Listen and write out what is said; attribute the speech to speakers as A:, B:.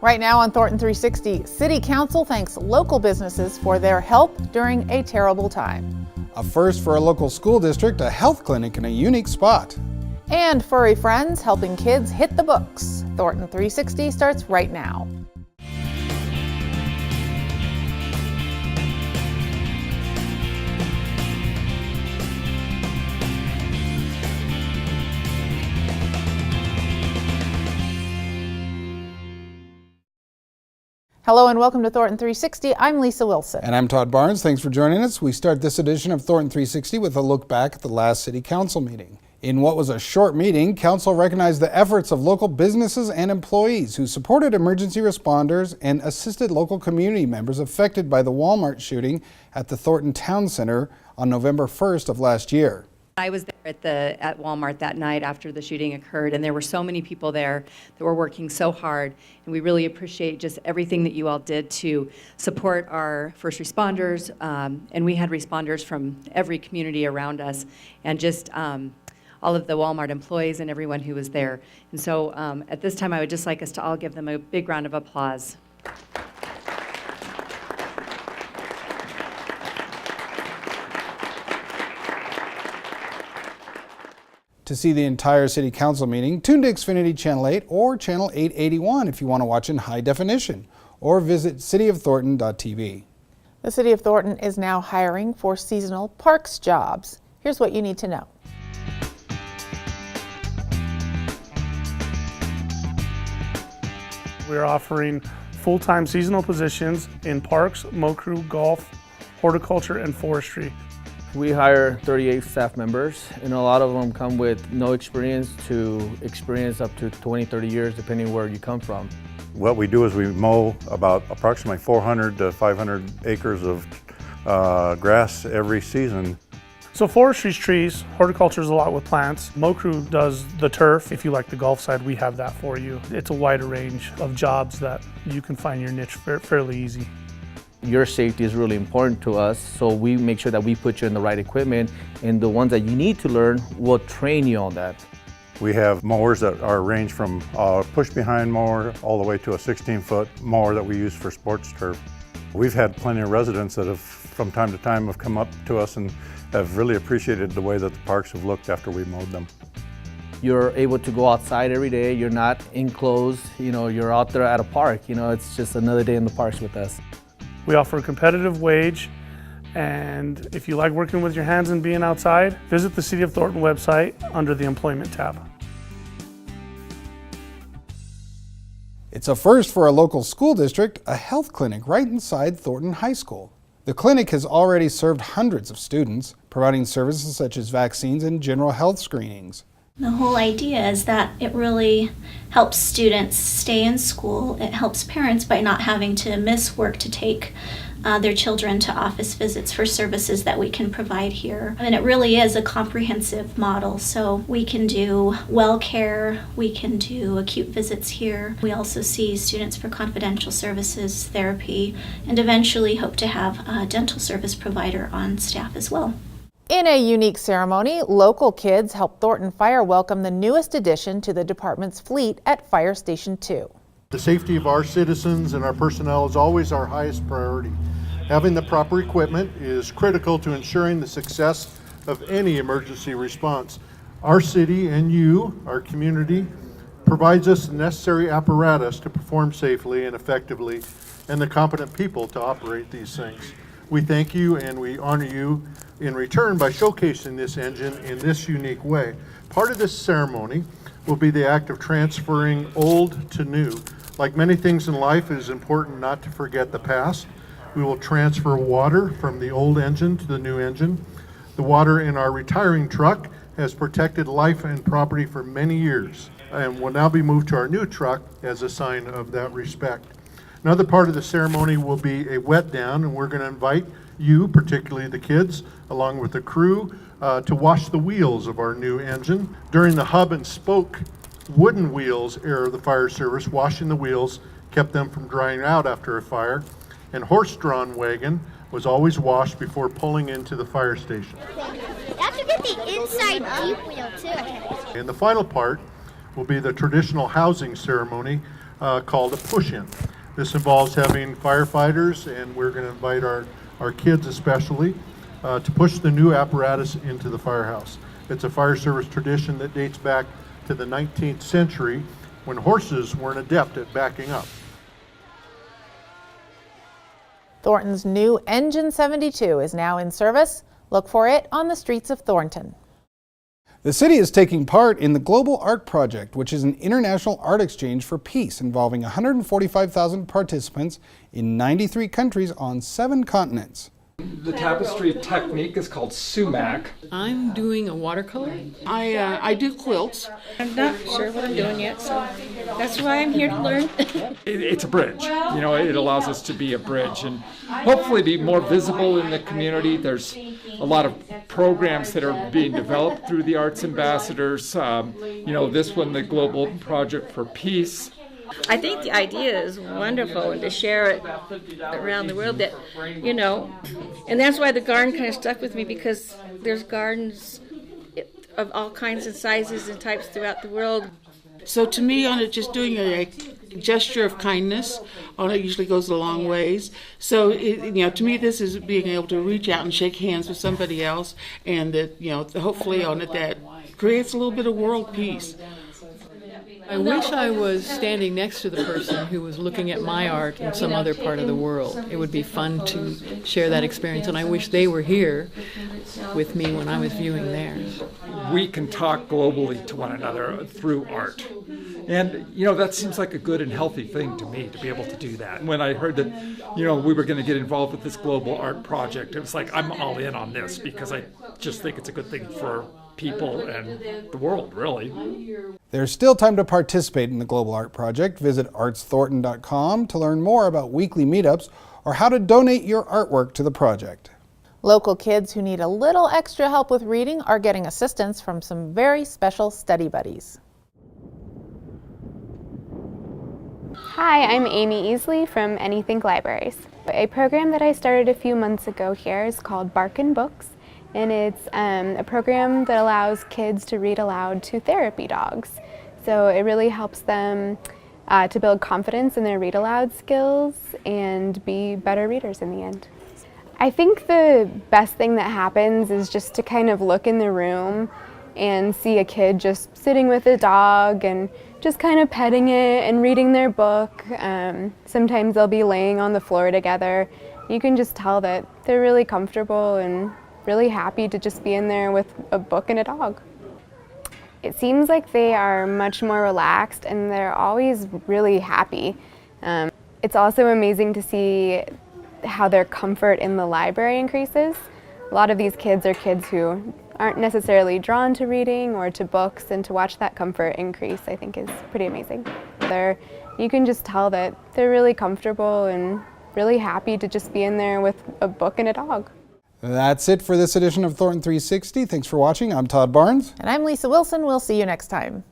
A: Right now on Thornton 360, City Council thanks local businesses for their help during a terrible time.
B: A first for a local school district, a health clinic in a unique spot.
A: And furry friends helping kids hit the books. Thornton 360 starts right now. Hello and welcome to Thornton 360. I'm Lisa Wilson.
B: And I'm Todd Barnes. Thanks for joining us. We start this edition of Thornton 360 with a look back at the last City Council meeting. In what was a short meeting, Council recognized the efforts of local businesses and employees who supported emergency responders and assisted local community members affected by the Walmart shooting at the Thornton Town Center on November 1st of last year.
C: I was there at Walmart that night after the shooting occurred, and there were so many people there that were working so hard, and we really appreciate just everything that you all did to support our first responders, and we had responders from every community around us, and just all of the Walmart employees and everyone who was there. And so at this time, I would just like us to all give them a big round of applause.
B: To see the entire City Council meeting, tune to Xfinity Channel 8 or Channel 881 if you want to watch in high definition, or visit cityofthornton.tv.
A: The City of Thornton is now hiring for seasonal parks jobs. Here's what you need to know.
D: We are offering full-time seasonal positions in parks, mow crew, golf, horticulture, and forestry.
E: We hire 38 staff members, and a lot of them come with no experience to experience up to 20, 30 years, depending where you come from.
F: What we do is we mow about approximately 400 to 500 acres of grass every season.
D: So forestry's trees, horticulture is a lot with plants. Mow crew does the turf. If you like the golf side, we have that for you. It's a wider range of jobs that you can find your niche fairly easy.
E: Your safety is really important to us, so we make sure that we put you in the right equipment, and the ones that you need to learn, we'll train you on that.
F: We have mowers that are range from a push-behind mower all the way to a 16-foot mower that we use for sports turf. We've had plenty of residents that have, from time to time, have come up to us and have really appreciated the way that the parks have looked after we mowed them.
E: You're able to go outside every day. You're not enclosed. You're out there at a park. It's just another day in the parks with us.
D: We offer a competitive wage, and if you like working with your hands and being outside, visit the City of Thornton website under the Employment tab.
B: It's a first for a local school district, a health clinic right inside Thornton High School. The clinic has already served hundreds of students, providing services such as vaccines and general health screenings.
G: The whole idea is that it really helps students stay in school. It helps parents by not having to miss work to take their children to office visits for services that we can provide here. And it really is a comprehensive model. So we can do well care, we can do acute visits here. We also see students for confidential services, therapy, and eventually hope to have a dental service provider on staff as well.
A: In a unique ceremony, local kids helped Thornton Fire welcome the newest addition to the department's fleet at Fire Station 2.
H: The safety of our citizens and our personnel is always our highest priority. Having the proper equipment is critical to ensuring the success of any emergency response. Our city and you, our community, provides us the necessary apparatus to perform safely and effectively, and the competent people to operate these things. We thank you and we honor you in return by showcasing this engine in this unique way. Part of this ceremony will be the act of transferring old to new. Like many things in life, it is important not to forget the past. We will transfer water from the old engine to the new engine. The water in our retiring truck has protected life and property for many years and will now be moved to our new truck as a sign of that respect. Another part of the ceremony will be a wet down, and we're going to invite you, particularly the kids, along with the crew, to wash the wheels of our new engine. During the hub and spoke wooden wheels era of the fire service, washing the wheels kept them from drying out after a fire, and horse-drawn wagon was always washed before pulling into the fire station.
I: You have to get the inside deep wheel too.
H: And the final part will be the traditional housing ceremony called a push-in. This involves having firefighters, and we're going to invite our kids especially, to push the new apparatus into the firehouse. It's a fire service tradition that dates back to the 19th century when horses weren't adept at backing up.
A: Thornton's new Engine 72 is now in service. Look for it on the streets of Thornton.
B: The city is taking part in the Global Art Project, which is an international art exchange for peace involving 145,000 participants in 93 countries on 7 continents.
J: The tapestry technique is called sumac.
K: I'm doing a watercolor.
L: I do quilts.
K: I'm not sure what I'm doing yet, so that's why I'm here to learn.
J: It's a bridge. You know, it allows us to be a bridge and hopefully be more visible in the community. There's a lot of programs that are being developed through the Arts Ambassadors. You know, this one, the Global Project for Peace.
K: I think the idea is wonderful, and to share it around the world, that, you know, and that's why the garden kind of stuck with me, because there's gardens of all kinds and sizes and types throughout the world.
L: So to me, on it, just doing a gesture of kindness on it usually goes a long ways. So to me, this is being able to reach out and shake hands with somebody else, and that, you know, hopefully on it that creates a little bit of world peace.
K: I wish I was standing next to the person who was looking at my art in some other part of the world. It would be fun to share that experience, and I wish they were here with me when I was viewing theirs.
J: We can talk globally to one another through art. And, you know, that seems like a good and healthy thing to me, to be able to do that. When I heard that, you know, we were going to get involved with this global art project, it was like, I'm all in on this, because I just think it's a good thing for people and the world, really.
B: There's still time to participate in the Global Art Project. Visit artsthornton.com to learn more about weekly meetups or how to donate your artwork to the project.
A: Local kids who need a little extra help with reading are getting assistance from some very special study buddies.
M: Hi, I'm Amy Easley from Anythink Libraries. A program that I started a few months ago here is called Barkin Books, and it's a program that allows kids to read aloud to therapy dogs. So it really helps them to build confidence in their read aloud skills and be better readers in the end. I think the best thing that happens is just to kind of look in the room and see a kid just sitting with a dog and just kind of petting it and reading their book. Sometimes they'll be laying on the floor together. You can just tell that they're really comfortable and really happy to just be in there with a book and a dog. It seems like they are much more relaxed and they're always really happy. It's also amazing to see how their comfort in the library increases. A lot of these kids are kids who aren't necessarily drawn to reading or to books, and to watch that comfort increase, I think, is pretty amazing. You can just tell that they're really comfortable and really happy to just be in there with a book and a dog.
B: That's it for this edition of Thornton 360. Thanks for watching. I'm Todd Barnes.
A: And I'm Lisa Wilson. We'll see you next time.